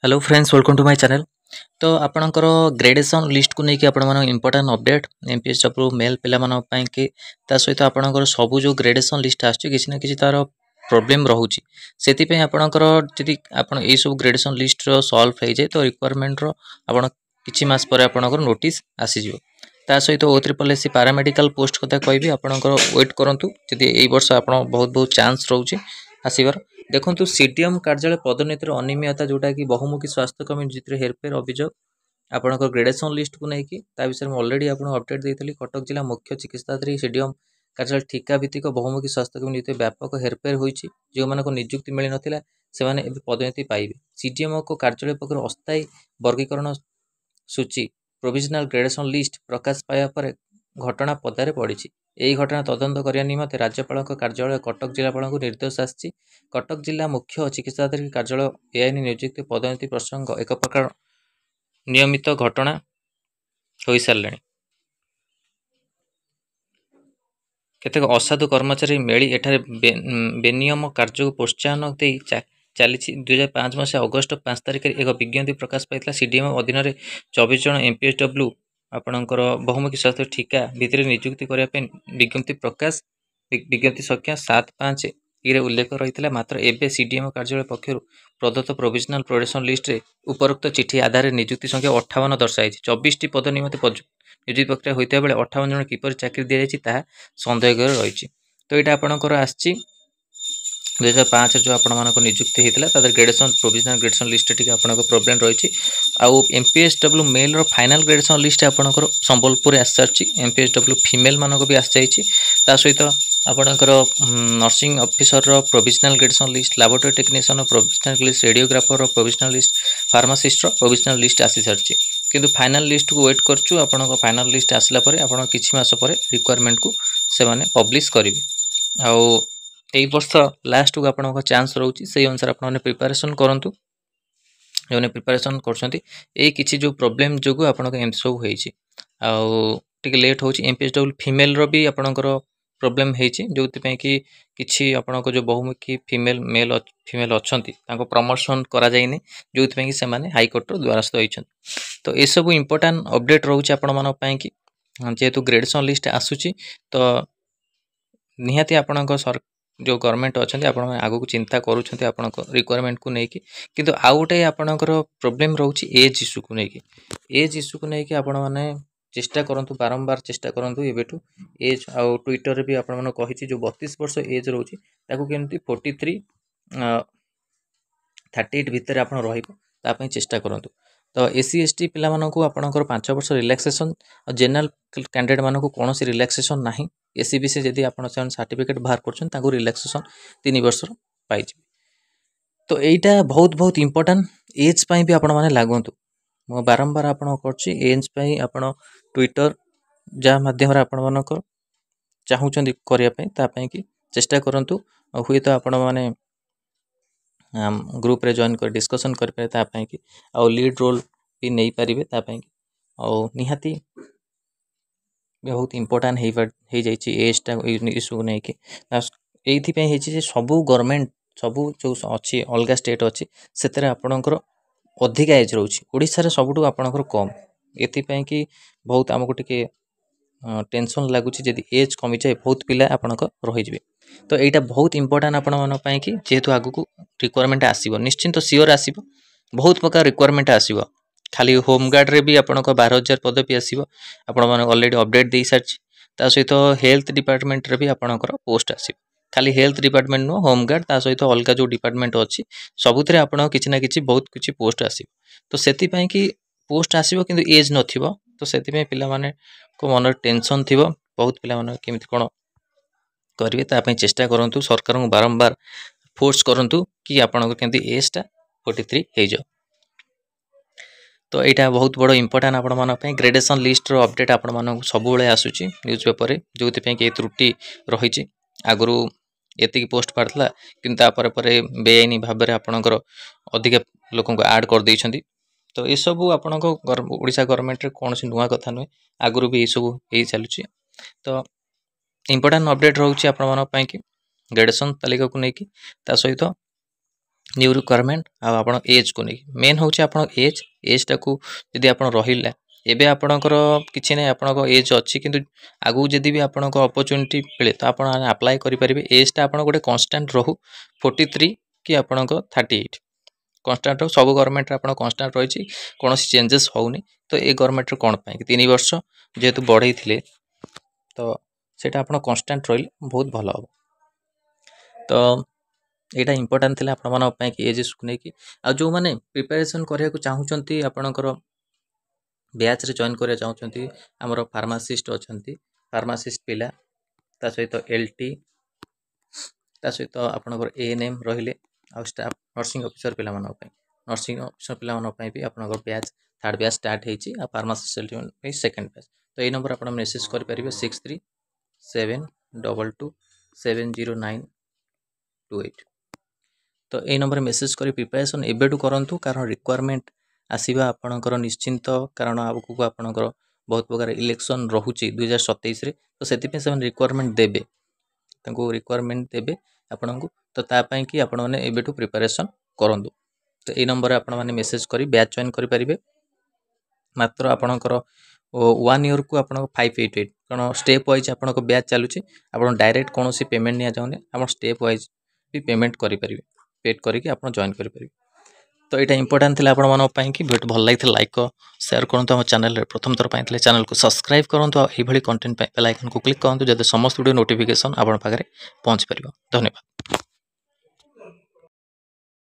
Hello friends, welcome to my channel. तो आपणकर gradation list को लेकिन आपण important update MPS W mail पे कि सहित आपणकर सबू जो ग्रेडेसन लिस्ट आसी ना कि तार प्रोब्लेम रोचे से आपणकर जी आप सब ग्रेडेसन लिस्ट सॉल्व हो जाए तो रिक्वायरमेंट आपण किछि मास पर आपणकर नोटिस आसीजो। ता सहित O3SC पैरामेडिकल पोस्ट कथा कहबी आपणकर वेट करंतु जदि एई वर्ष आपण बहुत बहुत चांस रोचे आसीबार। देखो सीडीएम कार्यालय पदोन्नतिर अनियमितता जोटा कि बहुमुखी स्वास्थ्यकर्मी नियुक्ति हेरफेर अभियोग आपणकर ग्रेडेसन लिस्ट को लेकिन विषय में ऑलरेडी आपको अपडेट देती। कटक जिला मुख्य चिकित्साधिकारी सीडीएम कार्यालय ठिका भित्तिक बहुमुखी स्वास्थ्यकर्मी नियुक्ति व्यापक हेरफेर होती। जो मान नियुक्ति मिल नाला से पदोन्नति पाइबे। सीडीएम को कार्यालय पक्ष अस्थायी वर्गीकरण सूची प्रोविजनाल ग्रेडेसन लिस्ट प्रकाश पाया पर घटना पदारे पड़ी। यही घटना तदंत करने निमंते राज्यपाल कार्यालय कटक जिलापाल को निर्देश आसी। कटक जिला मुख्य चिकित्साधिकारी कार्यालय बेआईन नियुक्ति पदोन्नति प्रसंग एक प्रकार नियमित घटना हो सारे। केतेक असाधु कर्मचारी मेली एठारे बेनियम कार्य को प्रोत्साहन दे चली। 2005 मसीहा अगस्ट 5 तारिख एक विज्ञप्ति प्रकाश पाई। सीडीएम अधीन 24 जन एमपीएसडब्ल्यू आपणकर बहुमुखी स्वास्थ्य ठिका भितर नियुक्ति करने विज्ञप्ति प्रकाश विज्ञप्ति संख्या 7/5 उल्लेख रही। मात्र एवं सीडीएम कार्यालय पक्षर प्रदत्त प्रोविजनाल प्रोडेशन लिस्ट रे उपरोक्त चिठी आधार नियुक्ति संख्या 58 दर्शाई। 24 पद निमंते नियुक्ति प्रक्रिया होता बेले 58 जन किपर चाकरी दी जाए सन्देह रही। तो यहाँ आपणकर आसी 2005 जो आपण नियुक्ति होता है ग्रेडेसन प्रोविजनाल ग्रेडेसन लिस्ट टी आप प्रोब्लेम रही। आउ एमपीएसडब्ल्यू मेल रो फाइनल ग्रेडेसन लिस्ट आपणकर संबलपुर आसी। एमपीएसडब्ल्यू फीमेल मानक भी आसी जाइए। सहित आपणकर नर्सिंग ऑफिसर रो provisional gradation list laboratory technician provisional list radiographer provisional list pharmacist provisional list आसी सारी। किंतु फाइनल लिस्ट को वेट करचु। आपण फाइनल लिस्ट आसला परे आपण किछि मास परे रिक्वायरमेंट को से माने पब्लिश करिवे। आउ एई वर्ष लास्ट को आपन चांस रोची से अनुसार आपने प्रिपरेशन करंतु। जो प्रिपरेशन करछंती ए किछि जो प्रॉब्लम जोगु आपन एम सब होईछि आउ टिके लेट होछि। एमपीएसडब्ल्यू फीमेल रो भी आपनकर प्रॉब्लम हेछि जोति पय कि किछि आपनको जो बहुमुखी फीमेल अछंती ताको प्रमोशन करा जाइने जोति पय कि से माने हाई कोर्ट रो द्वारस्थ होइछंती। तो ए सब इंपोर्टेंट अपडेट रहउछि आपन मन पय कि जेहेतु ग्रेडेसन लिस्ट आसुछि तो निहाती आपनको जो गवर्नमेंट अच्छा आपण आगु चिंता करूछंती आपण रिक्वायरमेंट को लेकिन किंतु आउ गोटे आपणकर प्रोब्लेम रोची एज इश्यू को लेकिन एज इश्यू को लेकिन आपण माने चेष्टा करंतु बारंबार चेष्टा करंतु एबेटू एज आउ ट्विटर रे भी आपण माने कहिछि जो 32 वर्ष एज रोची ताकू केमती 43 38 भितर आपण रहिबो ता पय चेष्टा करंतु। तो एससी एसटी पिला मानकू आपणकर 5 वर्ष रिलैक्सेशन और जनरल कैंडिडेट मानकू कोनोसी रिलैक्सेशन नाही। एसीबीसी जदि आपण सर्टिफिकेट बाहर कर रिलैक्सेशन 3 वर्ष पाई। तो यहीटा बहुत बहुत इंपोर्टेंट एज पाई भी आपण माने लागंतु। मो बारंबार आपण करछि एज पाई आपण ट्विटर जा माध्यम रे आपण मानकर चाहुचंदी करिया पय ता पय कि चेष्टा करंतु। हुई तो आपण माने ग्रुप रे जॉइन कर डिस्कशन कर पारे ता पय कि आ लीड रोल भी नहीं पारिबे ता पय कि आ निहाती बहुत इंपोर्टेंट हो जाइए एजटा इश्यू नहीं कि ये सबू गवर्नमेंट सबू जो अच्छी अलग स्टेट अच्छी से आपणकर अधिका एज रोचे ओडिशा रे सबुठु आपणकर कम एपाई कि बहुत आमको टिके टेंशन लगुच जदि एज कमी जाए बहुत पिला आपणक रही। तो यहाँ बहुत इंपोर्टेंट आपण मन कि जेहेतु आगु को रिक्वायरमेंट आसीबो निश्चिंत सियोर आसीबो बहुत प्रकार रिक्वायरमेंट आसीबो। खाली होमगार्ड रे भी आपन 12,000 पद भी आसीबो आपण माने ऑलरेडी अपडेट दे सारछि। ता सहित हेल्थ डिपार्टमेंट रे भी आपनकर पोस्ट आसीबो खाली हेल्थ डिपार्टमेंट नो होमगार्ड ता सहित अलग जो डिपार्टमेंट अछि सबुतरे आपण किछि ना किछि बहुत किछि पोस्ट आसीबो। तो सेति पय कि पोस्ट आसीबो किंतु एज नथिबो तो सेति पय पिला माने को मन टेंशन थिबो बहुत पिला माने केमिति कोन करिवे ता पय चेष्टा करंतु। सरकार को बारंबार फोर्स करंतु कि आपन केमिति एज टा 43 हे जाओ। तो यहाँ बहुत बड़ इंपोर्टेंट आपण मन ग्रेडेसन लिस्ट रो अपडेट आपण मन सब बेले आसुची न्यूज पेपर जो कि त्रुटि रही आगु एतिक पोस्ट बाहरला कि बेआईनी भाव में आपणकर अधिक लोक ऐड कर देइछंती। तो ये सब आपण ओडिशा गवर्नमेंट रे कौन नुआ कथा नुहे आगु भी सब हो चलुची। तो इंपोर्टेंट अपडेट रोचे आपण मन कि ग्रेडेसन तालिका को लेकिन ता सहित न्यू रिक्वायरमेंट आपण एज को नहीं मेन हूँ आपण एजटा को जदि आप रहा एबे आपणकर किसी ना आपण एज अच्छी किंतु आगू जदि भी आपण अपॉर्चुनिटी मिले तो आप अप्लाई करेंगे एजटा आप गोटे कन्स्टाट रहू 43 कि आपण 38 कन्स्टाट सब गवर्नमेंट आप कन्स्टाट रही कौन चेंजेस होनी तो ये गवर्नमेंट कौन पाई 3 वर्ष जेहेतु बढ़ई तो सेटा आप कन्स्टाट रही बहुत भल हम तो यहाँ इंपोर्टां थी आप एजेस को लेकिन आ जो मैंने प्रिपेरेसन करने को चाहूँगी आपणकर बैच रे जॉइन करने चाहूँगी आमर फार्मासीस्ट अच्छा फार्मासीस्ट पिला ता सहित एलटी ता सहित आपणकर एएनएम रहिले आ स्टाफ नर्सिंग ऑफिसर पिला नर्सिंग ऑफिसर पिला भी आपणकर बैच थर्ड बैच स्टार्ट होती फार्मासीस्ट सेकेंड बैच तो ये नंबर आप मेसेज करेंगे 6372270928 तो ये नंबर मेसेज कर प्रिपरेशन एबेटू करूँ कारण रिक्वायरमेंट आसवा आपणकर निश्चिंत कारण आगू आपणकर बहुत प्रकार इलेक्शन रोचे 2027 तो से रिक्वायरमेंट देवे रिक्वायरमेंट देवे आपण को तो तापाई कि आपण मैंने एबेटू प्रिपरेशन करूँ तो ये नंबर आपण मैंने मेसेज कर बैच जॉइन करेंगे मात्र आपणकर 1 ईयर को आप 588 कारण स्टेप वाइज आपण बैच चलुची आप डायरेक्ट कौन पेमेंट नि जाऊनी आप स्टेप वाइज भी पेमेंट करेंगे पेड करके आप जॉइन करेंगे तो यहाँ इंपोर्टां थी आपण कि वीडियो भल लगी लाइक शेयर करूँ आम चैनल प्रथम थर पाई चैनल को सब्सक्राइब करूँ ये कंटेंट बेल आइकन को क्लिक करूँ जब समस्त वीडियो नोटिफिकेशन आप पाखे पहुँच पार धन्यवाद।